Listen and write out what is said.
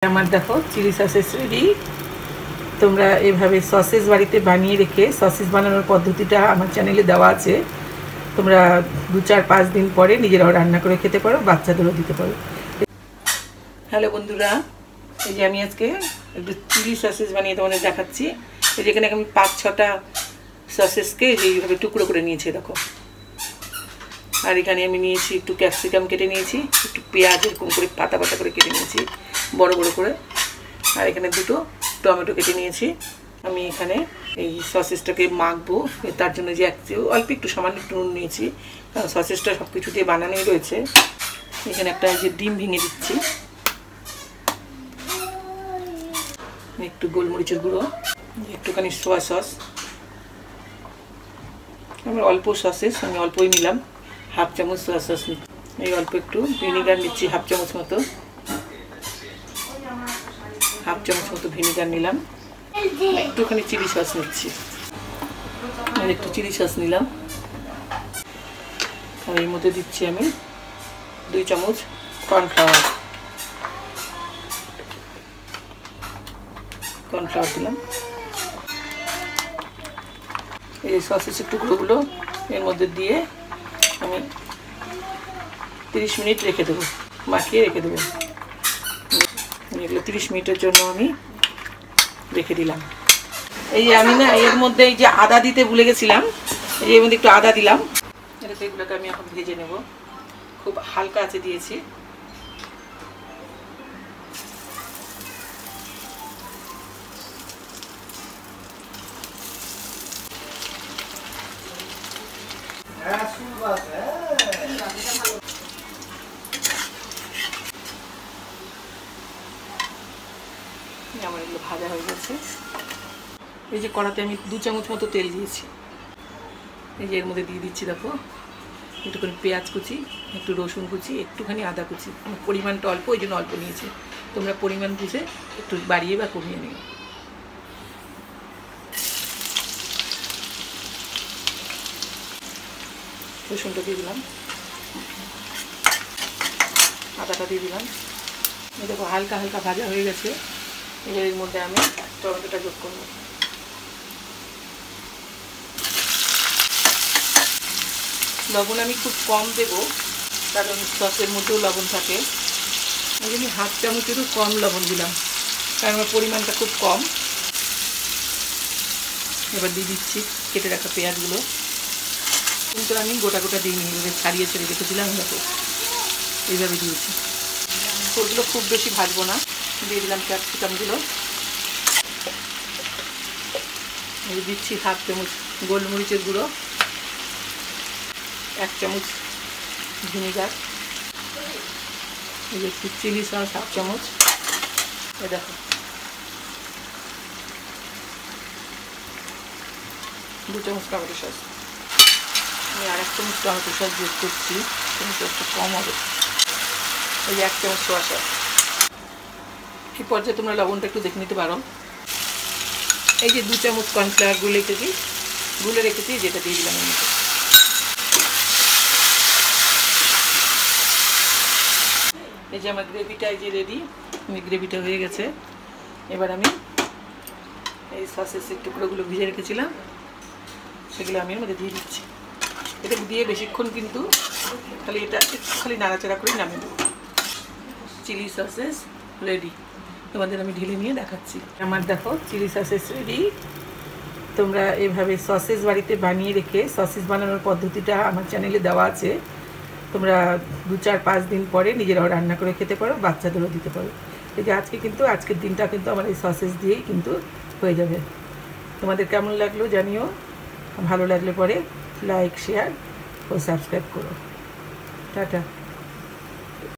আমার দেখো chilli sausages ready. তোমরা এভাবে সসেস বাড়িতে বানিয়ে রেখে সসেস বানানোর পদ্ধতিটা আমার চ্যানেলে দেওয়া আছে। তোমরা 2-4-5 দিন পরে নিজেরাও রান্না করে খেতে পারো, বাচ্চাদেরও দিতে পারো। হ্যালো বন্ধুরা, এই যে আমি আজকে একটু চিলি সসেস বানিয়ে তোমাদের দেখাচ্ছি। এই যেখানে আমি 5-6টা সসেসকে এইভাবে টুকরো করে নিয়েছি দেখো। আর এখানে আমি নিয়েছি একটু ক্যাপসিকাম কেটে নিয়েছি, একটু পেঁয়াজ এরকম করে পাতা পাতা করে কেটে নিয়েছি বড় বড় করে, আর এখানে 2টো টমেটো কেটে নিয়েছি। আমি এখানে এই সসেসটাকে মাখবো, তার জন্য যে অল্প একটু সামান্য একটু নুন নিয়েছি, কারণ সসেসটা সব কিছু দিয়ে বানানোই রয়েছে। এখানে একটা যে ডিম ভেঙে দিচ্ছি, একটু গোলমরিচের গুঁড়ো, একটুখানি সোয়া সস। আমার অল্প সসেস, আমি অল্পই নিলাম, 1/2 চামচ সোয়া সস নিচ্ছি। এই অল্প একটু ভিনিগার নিচ্ছি, 1/2 চামচ মতো, 1/2 চামচ মতো ভিনিগার নিলাম। একটুখানি চিলি সস নিচ্ছি, আর একটু চিলি সস নিলাম। আর এর মধ্যে দিচ্ছি আমি 2 চামচ কর্নফ্লাওয়ার দিলাম। এই সসেসের টুকরোগুলো এর মধ্যে দিয়ে আমি 30 মিনিট রেখে দেবো, মাখিয়ে রেখে দেবো। এগুলো 30 মিনিটের জন্য আমি রেখে দিলাম। এই যে আমি না এর মধ্যে এই যে আদা দিতে ভুলে গেছিলাম, এই যে এর মধ্যে একটু আদা দিলাম। এটাতে এগুলোকে আমি এখন ভেজে নেব, খুব হালকা আছে দিয়েছি। আমার এগুলো ভাজা হয়ে গেছে। এই যে কড়াতে আমি 2 চামচ মতো তেল দিয়েছি, এই যে এর মধ্যে দিয়ে দিচ্ছি দেখো একটুখানি পেঁয়াজ কুচি, একটু রসুন কুচি, একটুখানি আদা কুচি। আমার পরিমাণটা অল্প, ওই জন্য অল্প নিয়েছি, তোমরা পরিমাণ বুঝে একটু বাড়িয়ে বা কমিয়ে নিও। রসুনটা দিয়ে দিলাম, আদাটা দিয়ে দিলাম। এই দেখো হালকা হালকা ভাজা হয়ে গেছে। এবার এর মধ্যে আমি টমেটোটা যোগ করবো। লবণ আমি খুব কম দেবো, কারণ সসের মধ্যেও লবণ থাকে। ওই জন্য 1/2 চামচেরও কম লবণ দিলাম, কারণ আমার পরিমাণটা খুব কম। এবার দিয়ে দিচ্ছি কেটে রাখা পেঁয়াজগুলো, কিন্তু আমি গোটা গোটা দিইনি, এভাবে ছাড়িয়ে ছেড়ে রেখেছিলাম দেখো, এইভাবে দিয়েছি। ওগুলো খুব বেশি ভাজবো না। দিয়ে দিলাম ক্যাপসিকামগুলো, দিচ্ছি 1/2 চামচ গোলমরিচের গুঁড়ো, 1 চামচ ভিনিগার, এই একটু চিলি সস 1/2 চামচ, এ দেখো 2 চামচ টমেটো সস। আমি আর 1 চামচ টমেটো সস যোগ করছি, টমেটো সসটা কম হবে। এই যে 1 চামচ সোয়া সস। এই পর্যায়ে তোমরা লবণটা একটু দেখে নিতে পারো। এই যে 2 চামচ কর্নফ্লাওয়ার গুলে রেখেছি, যেটা দিয়ে দিলাম এর মধ্যে। এই যে আমার গ্রেভিটা এই যে রেডি, গ্রেভিটা হয়ে গেছে। এবার আমি এই সসেসের টুকরোগুলো ভিজে রেখেছিলাম, সেগুলো আমি এর মধ্যে দিয়ে দিচ্ছি। এটা দিয়ে বেশিক্ষণ কিন্তু খালি নাড়াচাড়া করে নামিয়ে দেবো। চিলি সসেস রেডি, তোমাদের আমি ঢেলে নিয়ে দেখাচ্ছি। আমার দেখো চিলি সসেস রেডি। তোমরা এভাবে সসেস বাড়িতে বানিয়ে রেখে সসেস বানানোর পদ্ধতিটা আমার চ্যানেলে দেওয়া আছে। তোমরা 2-4-5 দিন পরে নিজেরাও রান্না করে খেতে পারো, বাচ্চাদেরও দিতে পারো। এই যে আজকের দিনটা কিন্তু আমার এই সসেস দিয়েই কিন্তু হয়ে যাবে। তোমাদের কেমন লাগলো জানিও, ভালো লাগলে পরে লাইক, শেয়ার ও সাবস্ক্রাইব করো। টাটা।